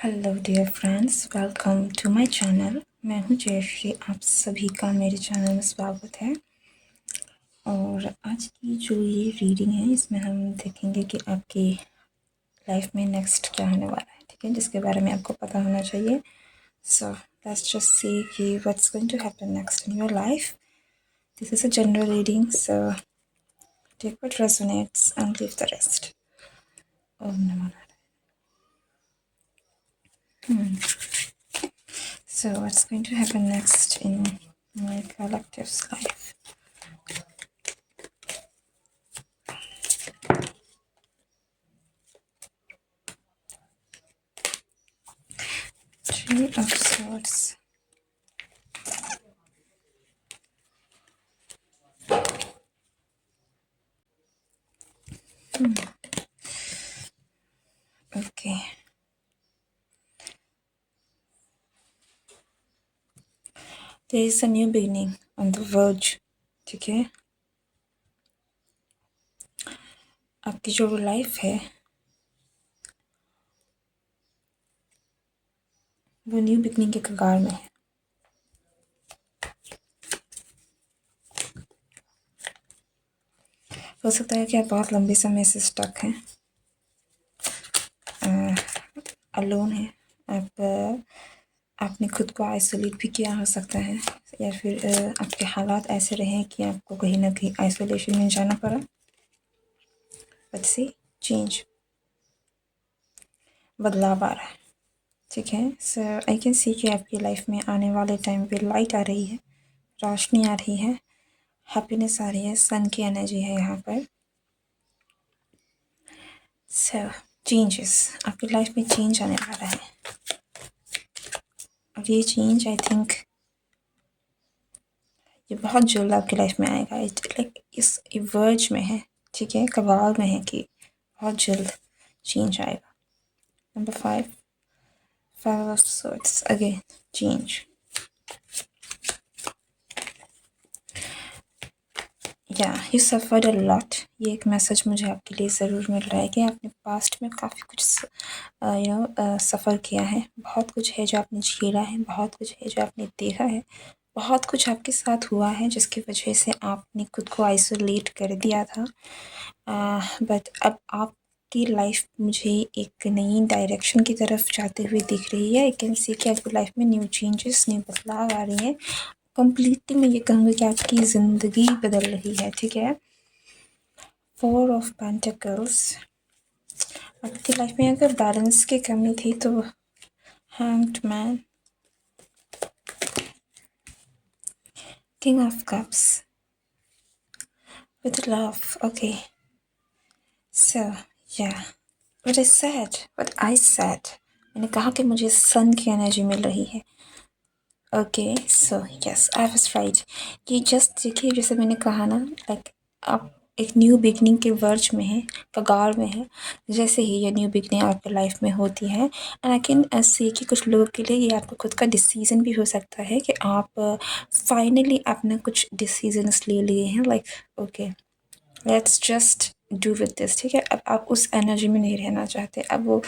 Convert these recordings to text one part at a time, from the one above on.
Hello dear friends, welcome to my channel. मैं हूं जयश्री, आप सभी का मेरे चैनल में स्वागत है। और आज की जो ये रीडिंग है इसमें हम देखेंगे कि आपकी लाइफ में नेक्स्ट क्या होने वाला है, ठीक है, जिसके बारे में आपको पता होना चाहिए। सो लेट्स जस्ट सी कि what's going to happen next in your life. This is a general reading, so take what resonates and leave the rest. ओम नमः Narayan. So what's going to happen next in my collective's life? Three of Swords. Okay. There is a new beginning on the verge. ठीक है, आपकी जो life है वो new beginning के कगार में है। हो सकता है कि आप बहुत लंबे समय से स्टक हैं, अलोन है, आपने खुद को आइसोलेट भी किया हो सकता है, या फिर आपके हालात ऐसे रहे कि आपको कहीं ना कहीं आइसोलेशन में जाना पड़ा। बट सी चेंज, बदलाव आ रहा है, ठीक है। सो आई कैन सी कि आपकी लाइफ में आने वाले टाइम पे लाइट आ रही है, रोशनी आ रही है, हैप्पीनेस आ रही है, सन की एनर्जी है यहाँ पर। सो चेंजेस, आपकी लाइफ में चेंज आने वाला है, और ये चेंज आई थिंक ये बहुत जल्द आपकी लाइफ में आएगा। लाइक इस वर्ज में है, ठीक है, कगार में है कि बहुत जल्द चेंज आएगा। Number 5, 5 of swords, again change. या यू सफ़र्ड अ लॉट, ये एक मैसेज मुझे आपके लिए ज़रूर मिल रहा है कि आपने पास्ट में काफ़ी कुछ सफ़र किया है, बहुत कुछ है जो आपने झेला है, बहुत कुछ है जो आपने देखा है, बहुत कुछ आपके साथ हुआ है जिसकी वजह से आपने खुद को आइसोलेट कर दिया था। बट अब आपकी लाइफ मुझे एक नई डायरेक्शन की तरफ जाते हुए दिख रही है। आई कैन सी कि आपकी लाइफ में न्यू चेंजेस, न्यू बदलाव आ रही हैं। कम्प्लीटली मैं ये कहूँगी कि आपकी ज़िंदगी बदल रही है, ठीक है। 4 ऑफ पेंटिकल्स, आपकी लाइफ में अगर बैलेंस की कमी थी तो hanged man, king of cups with love. Okay, so yeah what I said, मैंने कहा कि मुझे सन की एनर्जी मिल रही है। Okay, so yes I was right. ये जस्ट देखिए, जैसे मैंने कहा ना, लाइक आप एक न्यू बिगनिंग के वर्ज में है, कगार में है। जैसे ही ये न्यू बिगनिंग आपकी लाइफ में होती है, एंड आई कैन सी कि कुछ लोगों के लिए ये आपका खुद का डिसीजन भी हो सकता है कि आप फाइनली आपने कुछ डिसीजंस ले लिए हैं, like okay let's just do with this, ठीक है। अब आप उस एनर्जी में नहीं रहना चाहते, अब वो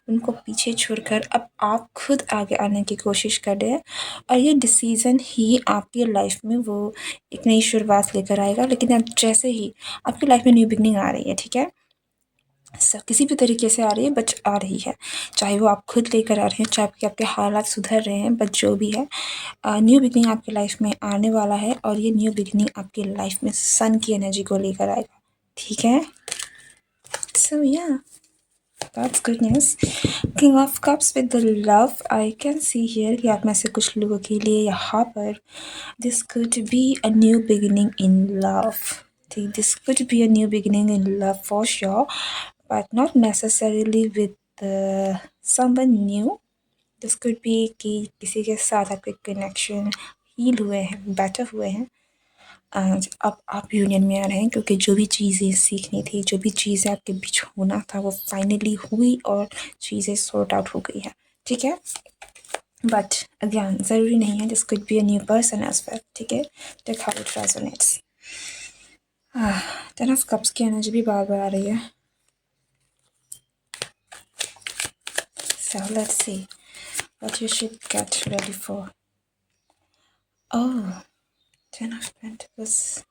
उनको पीछे छोड़कर अब आप खुद आगे आने की कोशिश कर रहे हैं, और ये डिसीज़न ही आपकी लाइफ में वो एक नई शुरुआत लेकर आएगा। लेकिन अब जैसे ही आपकी लाइफ में न्यू बिगनिंग आ रही है, ठीक है, किसी भी तरीके से आ रही है, बट आ रही है, चाहे वो आप खुद लेकर आ रहे हैं, चाहे आपके हालात सुधर रहे हैं, बट जो भी है न्यू बिगनिंग आपकी लाइफ में आने वाला है, और ये न्यू बिगनिंग आपकी लाइफ में सन की एनर्जी को लेकर आएगा, ठीक है। सो या that's good news. King of cups with the love, I can see here कि आप में से कुछ लोगों के लिए यहाँ पर this could be a new beginning in love, ठीक, this could be a new beginning in love for sure, but not necessarily with someone new. This could be कि किसी के साथ आपके कनेक्शन हील हुए हैं, बेटर हुए हैं, एंड अब आप यूनियन में आ रहे हैं, क्योंकि जो भी चीज़ें सीखनी थी, जो भी चीज़ें आपके बीच होना था, वो फाइनली हुई और चीज़ें सॉर्ट आउट हो गई है, ठीक है। बट अगेन ज़रूरी नहीं है, this could be a new person as well, ठीक है। Take how it resonates. 10 of cups की एनर्जी भी बार बार आ रही है। So let's see what you should get ready for. Oh, 10 of Pentacles,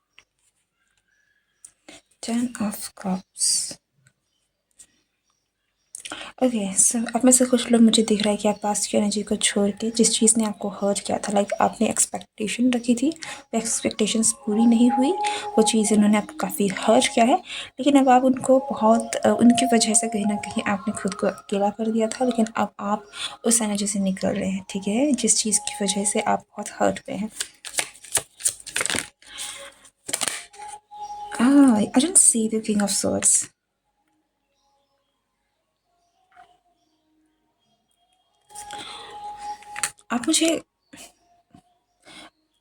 10 of Cups. Okay so आप में से कुछ लोग मुझे दिख रहा है कि आप पास्ट की एनर्जी को छोड़ के जिस चीज़ ने आपको हर्ट किया था, लाइक आपने एक्सपेक्टेशन रखी थी, वो एक्सपेक्टेशंस पूरी नहीं हुई, वो चीज़ इन्होंने आपको काफ़ी हर्ट किया है, लेकिन अब आप उनको बहुत उनकी वजह से कहीं ना कहीं आपने खुद को अकेला कर दिया था, लेकिन अब आप उस एनर्जी से निकल रहे हैं, ठीक है, जिस चीज़ की वजह से आप बहुत हर्ट पे हैं. I don't see the king of swords. आप मुझे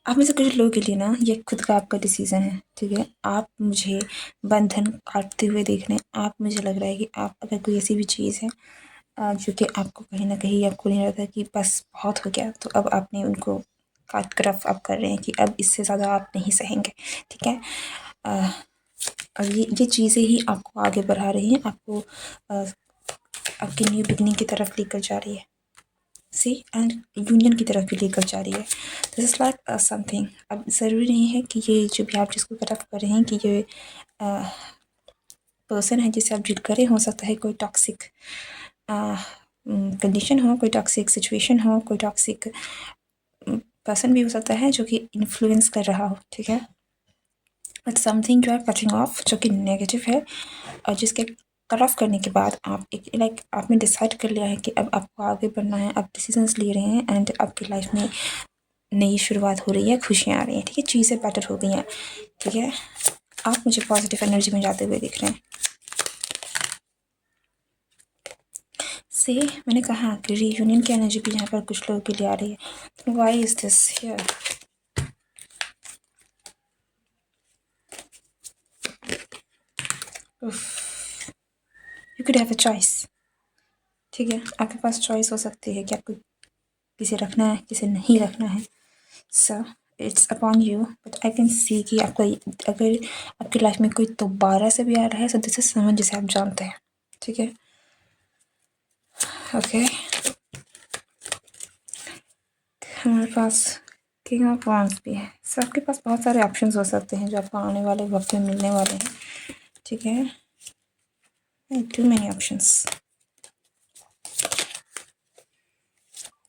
आप में से कुछ लोगों के लिए ना ये खुद का आपका डिसीज़न है, ठीक है, आप मुझे बंधन काटते हुए देख रहे हैं. आप मुझे लग रहा है कि आप अगर कोई ऐसी भी चीज़ है जो कि आपको कहीं ना कहीं आपको नहीं लगता कि बस बहुत हो गया, तो अब आपने उनको काट कर आप कर रहे हैं कि अब इससे ज़्यादा आप नहीं सहेंगे, ठीक है. अ, और ये चीज़ें ही आपको आगे बढ़ा रही हैं, आपको आपकी न्यू बिगनिंग की तरफ लेकर जा रही है, सी, एंड यूनियन की तरफ भी लेकर जा रही है. This is like something. अब ज़रूरी नहीं है कि ये जो भी आप जिसको तरफ कर रहे हैं कि ये पर्सन है जिससे आप डील करें, हो सकता है कोई टॉक्सिक कंडीशन हो, कोई टॉक्सिक सिचुएशन हो, कोई टॉक्सिक पर्सन भी हो सकता है जो कि इन्फ्लुएंस कर रहा हो, ठीक है. But something you are cutting off जो कि नेगेटिव है, और जिसके कट ऑफ करने के बाद आप एक लाइक आपने डिसाइड कर लिया है कि अब आपको आगे बढ़ना है, आप डिसीजंस ले रहे हैं, एंड आपकी लाइफ में नई शुरुआत हो रही है, खुशियाँ आ रही हैं, ठीक है, चीज़ें बेटर हो गई हैं, ठीक है. आप मुझे पॉजिटिव एनर्जी में जाते हुए दिख रहे हैं. से मैंने कहा कि रीयूनियन की एनर्जी भी यहाँ पर कुछ लोगों के लिए आ रही है. Why is this here? You could have a choice, ठीक है, आपके पास चॉइस हो सकती है कि आपको किसे रखना है, किसे नहीं रखना है. So it's upon you, but I can see कि आपका अगर आपकी लाइफ में कोई दोबारा से भी आ रहा है, सो दिस इज समवन जिसे आप जानते हैं, ठीक है. ओके, हमारे पास किंग ऑफ वांड्स भी है. सो आपके पास बहुत सारे ऑप्शंस हो सकते हैं जो आपको आने वाले वक्त में मिलने वाले हैं, ठीक है. Too many options.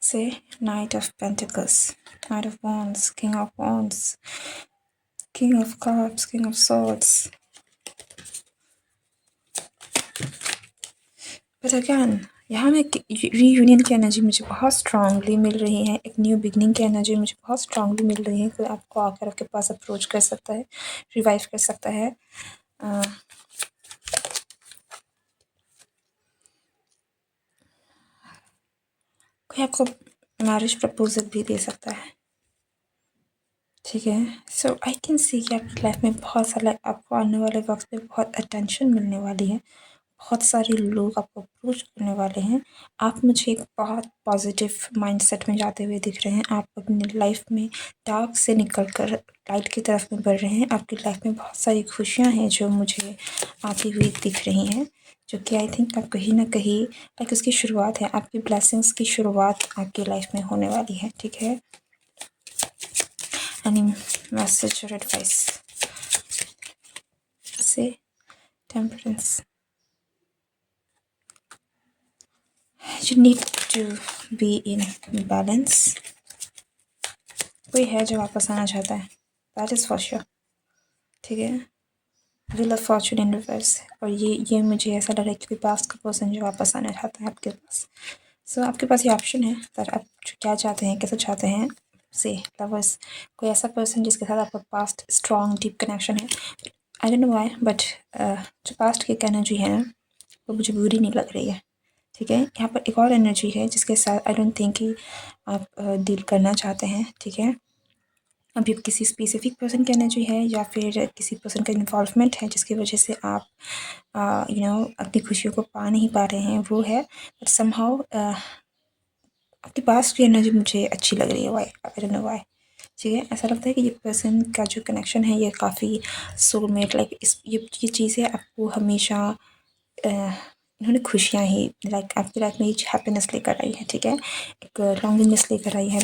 से knight of pentacles, knight of wands, king of wands, king of cups, king of swords. But again यहाँ में रीयूनियन की एनर्जी मुझे बहुत स्ट्रांगली मिल रही है, एक न्यू बिगनिंग की एनर्जी मुझे बहुत स्ट्रांगली मिल रही है. कोई आपको आकर आपके पास अप्रोच कर सकता है, रिवाइव कर सकता है, कोई आपको मैरिज प्रपोजल भी दे सकता है, ठीक है. सो आई कैन सी कि आपकी लाइफ में बहुत सारा आपको आने वाले वक्त में बहुत अटेंशन मिलने वाली है, बहुत सारे लोग आपको अप्रोच करने वाले हैं. आप मुझे एक बहुत पॉजिटिव माइंडसेट में जाते हुए दिख रहे हैं. आप अपनी लाइफ में डार्क से निकल कर लाइट की तरफ में बढ़ रहे हैं. आपकी लाइफ में बहुत सारी खुशियां हैं जो मुझे आती हुई दिख रही हैं, जो कि आई थिंक आप कहीं ना कहीं लाइक उसकी शुरुआत है, आपकी ब्लेसिंग्स की शुरुआत आपकी लाइफ में होने वाली है, ठीक है. Any message or advice? Say temperance. You need to be in balance. कोई है जो वापस आना चाहता है, that is for sure, ठीक है. Wheel of Fortune in reverse. और ये मुझे ऐसा लग रहा है कि कोई पास्ट का पर्सन जो वापस आना चाहता है आपके पास. सो आपके पास ये ऑप्शन है that आप क्या चाहते हैं, कैसे चाहते हैं. से लवर्स, कोई ऐसा पर्सन जिसके साथ आपका पास्ट स्ट्रॉन्ग डीप कनेक्शन है. आई डोंट नो व्हाई, बट जो पास्ट की एनर्जी है ना वो मुझे बुरी नहीं लग रही है, ठीक है. यहाँ पर एक और एनर्जी है जिसके साथ आई डोंट थिंक कि आप डील करना चाहते हैं, ठीक है. अभी किसी स्पेसिफिक पर्सन की एनर्जी है या फिर किसी पर्सन का इन्वॉल्वमेंट है जिसकी वजह से आप अपनी खुशियों को पा नहीं पा रहे हैं, वो है. बट समहाउ आपके पास की एनर्जी मुझे अच्छी लग रही है. Why, I don't know why, ठीक है. ऐसा लगता है कि ये पर्सन का जो कनेक्शन है ये काफ़ी सोलमेट लाइक ये चीज़ें आपको हमेशा इन्होंने खुशियाँ ही लाइक आपकी लाइफ में ये हैप्पीनेस लेकर आई है, ठीक है, एक लॉन्गिंगनेस लेकर आई है,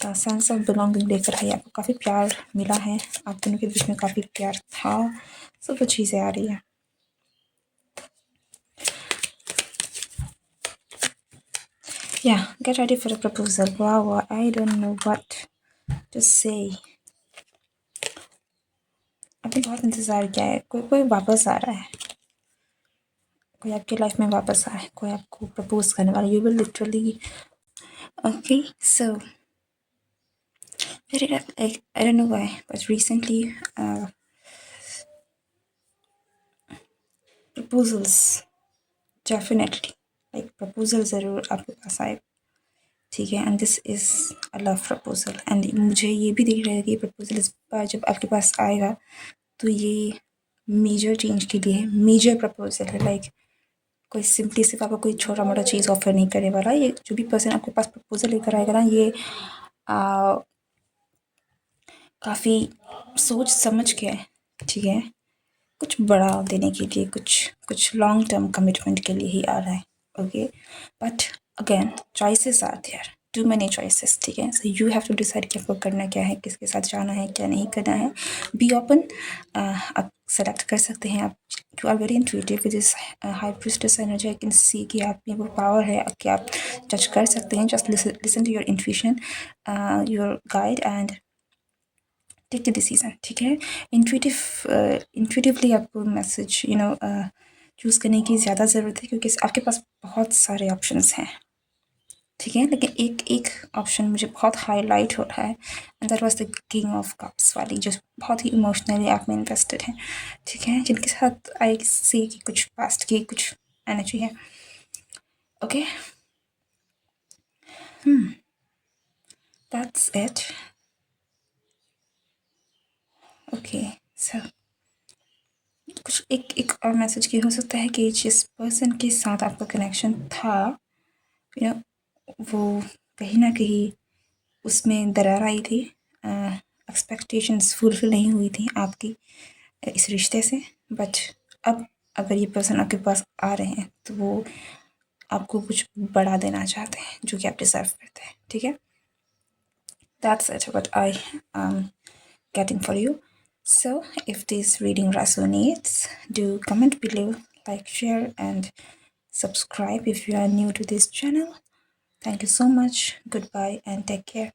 सेंस ऑफ बिलोंगिंग लेकर आई है, आपको काफ़ी प्यार मिला है, आप दोनों के बीच में काफ़ी प्यार था, सब वो चीज़ें आ रही है। Yeah, get ready for the proposal. Wow, I don't know what to say. आपने बहुत इंतज़ार किया है, कोई कोई वापस आ रहा है, कोई आपकी लाइफ में वापस आए, कोई आपको प्रपोज करने वाला, you will literally okay. So I don't know why, but recently proposals definitely like proposal ज़रूर आपके पास आए, ठीक है, and this is a love proposal, and मुझे ये भी दिख रहा है कि ये प्रपोजल इस बार जब आपके पास आएगा तो ये मेजर चेंज के लिए मेजर प्रपोजल है, लाइक कोई सिंपली सिर्फ आपको कोई छोटा मोटा चीज़ ऑफर नहीं करने वाला, ये जो भी पर्सन आपके पास प्रपोजल लेकर आएगा ना, ये काफ़ी सोच समझ के, ठीक है, कुछ बड़ा देने के लिए, कुछ लॉन्ग टर्म कमिटमेंट के लिए ही आ रहा है, okay, but again choices are there, too many choices, ठीक है, so you have to decide कि आपको करना क्या है, किसके साथ जाना है, क्या नहीं करना है, बी ओपन, आप सेलेक्ट कर सकते हैं, आप you are very intuitive with this high priestess energy, I can see कि आप में वो पावर है कि आप जज कर सकते हैं, just listen to your intuition, your guide and take the decision, ठीक है, इंट्यूटिवली आपको मैसेज चूज़ करने की ज़्यादा ज़रूरत है, क्योंकि आपके पास बहुत सारे ऑप्शंस हैं, ठीक है, लेकिन एक एक ऑप्शन मुझे बहुत हाईलाइट हो रहा है, and that was the king of cups वाली, जो बहुत ही इमोशनली आप में इन्वेस्टेड हैं, ठीक है, जिनके साथ आई सी कि कुछ पास्ट की कुछ एनर्जी है, ओके, दैट्स इट, ओके, सो कुछ एक और मैसेज की हो सकता है कि जिस पर्सन के साथ आपका कनेक्शन था, यू नो, वो कहीं ना कहीं उसमें दरार आई थी, एक्सपेक्टेशंस फुलफिल नहीं हुई थी आपकी इस रिश्ते से, बट अब अगर ये पर्सन आपके पास आ रहे हैं तो वो आपको कुछ बड़ा देना चाहते हैं जो कि आप डिजर्व करते हैं, ठीक है, that's it what I getting for you. So if this reading resonates, do comment below, like, share, and subscribe if you are new to this channel. Thank you so much. Goodbye and take care.